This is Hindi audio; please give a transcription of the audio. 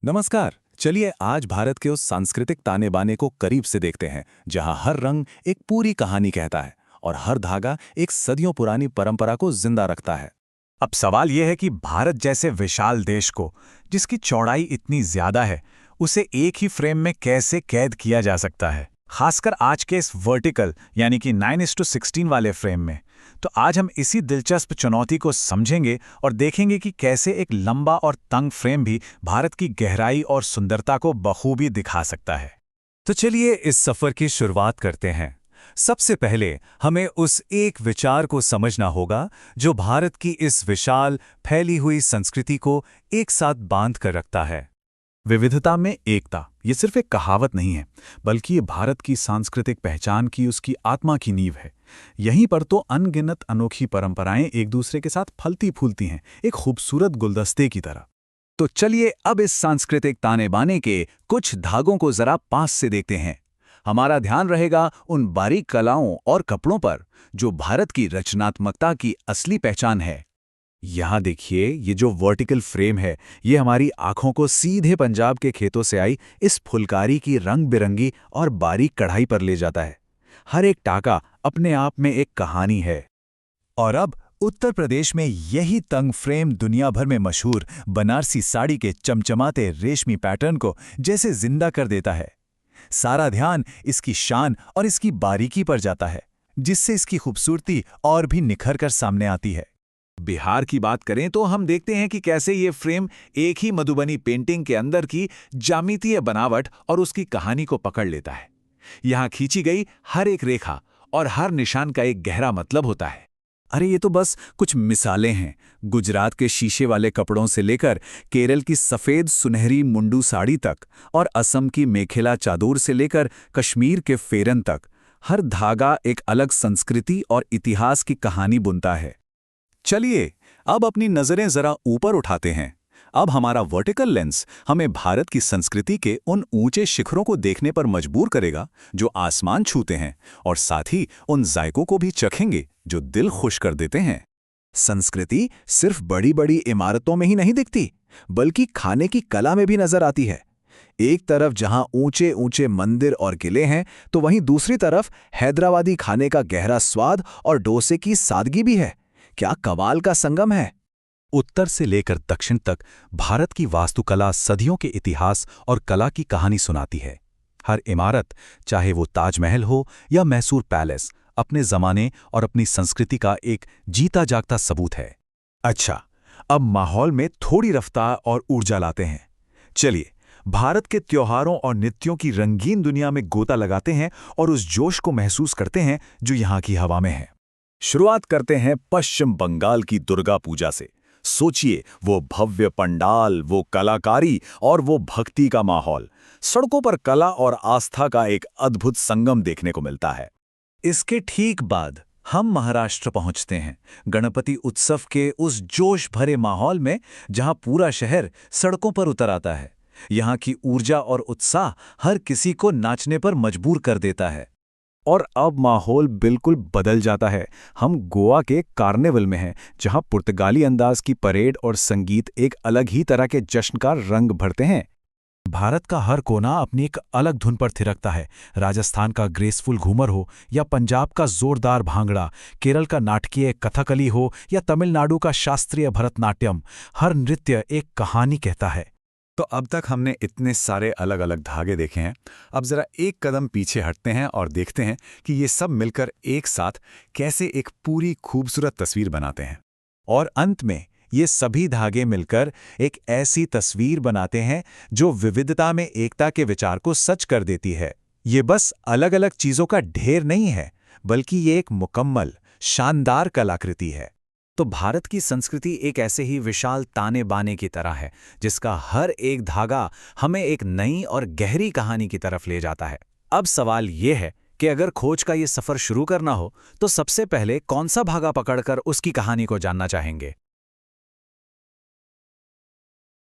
नमस्कार। चलिए आज भारत के उस सांस्कृतिक ताने बाने को करीब से देखते हैं जहां हर रंग एक पूरी कहानी कहता है और हर धागा एक सदियों पुरानी परंपरा को जिंदा रखता है। अब सवाल यह है कि भारत जैसे विशाल देश को, जिसकी चौड़ाई इतनी ज्यादा है, उसे एक ही फ्रेम में कैसे कैद किया जा सकता है, खासकर आज के इस वर्टिकल यानी कि 9:16 वाले फ्रेम में। तो आज हम इसी दिलचस्प चुनौती को समझेंगे और देखेंगे कि कैसे एक लंबा और तंग फ्रेम भी भारत की गहराई और सुंदरता को बखूबी दिखा सकता है। तो चलिए इस सफर की शुरुआत करते हैं। सबसे पहले हमें उस एक विचार को समझना होगा जो भारत की इस विशाल फैली हुई संस्कृति को एक साथ बांध कर रखता है। विविधता में एकता ये सिर्फ एक कहावत नहीं है, बल्कि ये भारत की सांस्कृतिक पहचान की, उसकी आत्मा की नींव है। यहीं पर तो अनगिनत अनोखी परंपराएं एक दूसरे के साथ फलती फूलती हैं, एक खूबसूरत गुलदस्ते की तरह। तो चलिए अब इस सांस्कृतिक ताने बाने के कुछ धागों को जरा पास से देखते हैं। हमारा ध्यान रहेगा उन बारीक कलाओं और कपड़ों पर जो भारत की रचनात्मकता की असली पहचान है। यहाँ देखिए, ये जो वर्टिकल फ्रेम है, ये हमारी आंखों को सीधे पंजाब के खेतों से आई इस फुलकारी की रंग बिरंगी और बारीक कढ़ाई पर ले जाता है। हर एक टाका अपने आप में एक कहानी है। और अब उत्तर प्रदेश में यही तंग फ्रेम दुनिया भर में मशहूर बनारसी साड़ी के चमचमाते रेशमी पैटर्न को जैसे जिंदा कर देता है। सारा ध्यान इसकी शान और इसकी बारीकी पर जाता है, जिससे इसकी खूबसूरती और भी निखर कर सामने आती है। बिहार की बात करें तो हम देखते हैं कि कैसे ये फ्रेम एक ही मधुबनी पेंटिंग के अंदर की ज्यामितीय बनावट और उसकी कहानी को पकड़ लेता है। यहाँ खींची गई हर एक रेखा और हर निशान का एक गहरा मतलब होता है। अरे ये तो बस कुछ मिसालें हैं। गुजरात के शीशे वाले कपड़ों से लेकर केरल की सफ़ेद सुनहरी मुंडू साड़ी तक और असम की मेखेला चादोर से लेकर कश्मीर के फेरन तक, हर धागा एक अलग संस्कृति और इतिहास की कहानी बुनता है। चलिए अब अपनी नज़रें जरा ऊपर उठाते हैं। अब हमारा वर्टिकल लेंस हमें भारत की संस्कृति के उन ऊंचे शिखरों को देखने पर मजबूर करेगा जो आसमान छूते हैं, और साथ ही उन जायकों को भी चखेंगे जो दिल खुश कर देते हैं। संस्कृति सिर्फ बड़ी बड़ी इमारतों में ही नहीं दिखती, बल्कि खाने की कला में भी नजर आती है। एक तरफ जहां ऊंचे ऊंचे मंदिर और किले हैं, तो वहीं दूसरी तरफ हैदराबादी खाने का गहरा स्वाद और डोसे की सादगी भी है। क्या कमाल का संगम है। उत्तर से लेकर दक्षिण तक भारत की वास्तुकला सदियों के इतिहास और कला की कहानी सुनाती है। हर इमारत, चाहे वो ताजमहल हो या मैसूर पैलेस, अपने जमाने और अपनी संस्कृति का एक जीता जागता सबूत है। अच्छा, अब माहौल में थोड़ी रफ्तार और ऊर्जा लाते हैं। चलिए भारत के त्योहारों और नृत्यों की रंगीन दुनिया में गोता लगाते हैं और उस जोश को महसूस करते हैं जो यहाँ की हवा में है। शुरुआत करते हैं पश्चिम बंगाल की दुर्गा पूजा से। सोचिए, वो भव्य पंडाल, वो कलाकारी और वो भक्ति का माहौल। सड़कों पर कला और आस्था का एक अद्भुत संगम देखने को मिलता है। इसके ठीक बाद हम महाराष्ट्र पहुंचते हैं, गणपति उत्सव के उस जोश भरे माहौल में जहां पूरा शहर सड़कों पर उतर आता है। यहाँ की ऊर्जा और उत्साह हर किसी को नाचने पर मजबूर कर देता है। और अब माहौल बिल्कुल बदल जाता है। हम गोवा के कार्निवल में हैं, जहां पुर्तगाली अंदाज की परेड और संगीत एक अलग ही तरह के जश्न का रंग भरते हैं। भारत का हर कोना अपनी एक अलग धुन पर थिरकता है। राजस्थान का ग्रेसफुल घूमर हो या पंजाब का जोरदार भांगड़ा, केरल का नाटकीय कथकली हो या तमिलनाडु का शास्त्रीय भरतनाट्यम, हर नृत्य एक कहानी कहता है। तो अब तक हमने इतने सारे अलग अलग धागे देखे हैं। अब जरा एक कदम पीछे हटते हैं और देखते हैं कि ये सब मिलकर एक साथ कैसे एक पूरी खूबसूरत तस्वीर बनाते हैं। और अंत में ये सभी धागे मिलकर एक ऐसी तस्वीर बनाते हैं जो विविधता में एकता के विचार को सच कर देती है। ये बस अलग अलग चीजों का ढेर नहीं है, बल्कि ये एक मुकम्मल, शानदार कलाकृति है। तो भारत की संस्कृति एक ऐसे ही विशाल ताने बाने की तरह है, जिसका हर एक धागा हमें एक नई और गहरी कहानी की तरफ ले जाता है। अब सवाल ये है कि अगर खोज का ये सफर शुरू करना हो, तो सबसे पहले कौन सा धागा पकड़कर उसकी कहानी को जानना चाहेंगे?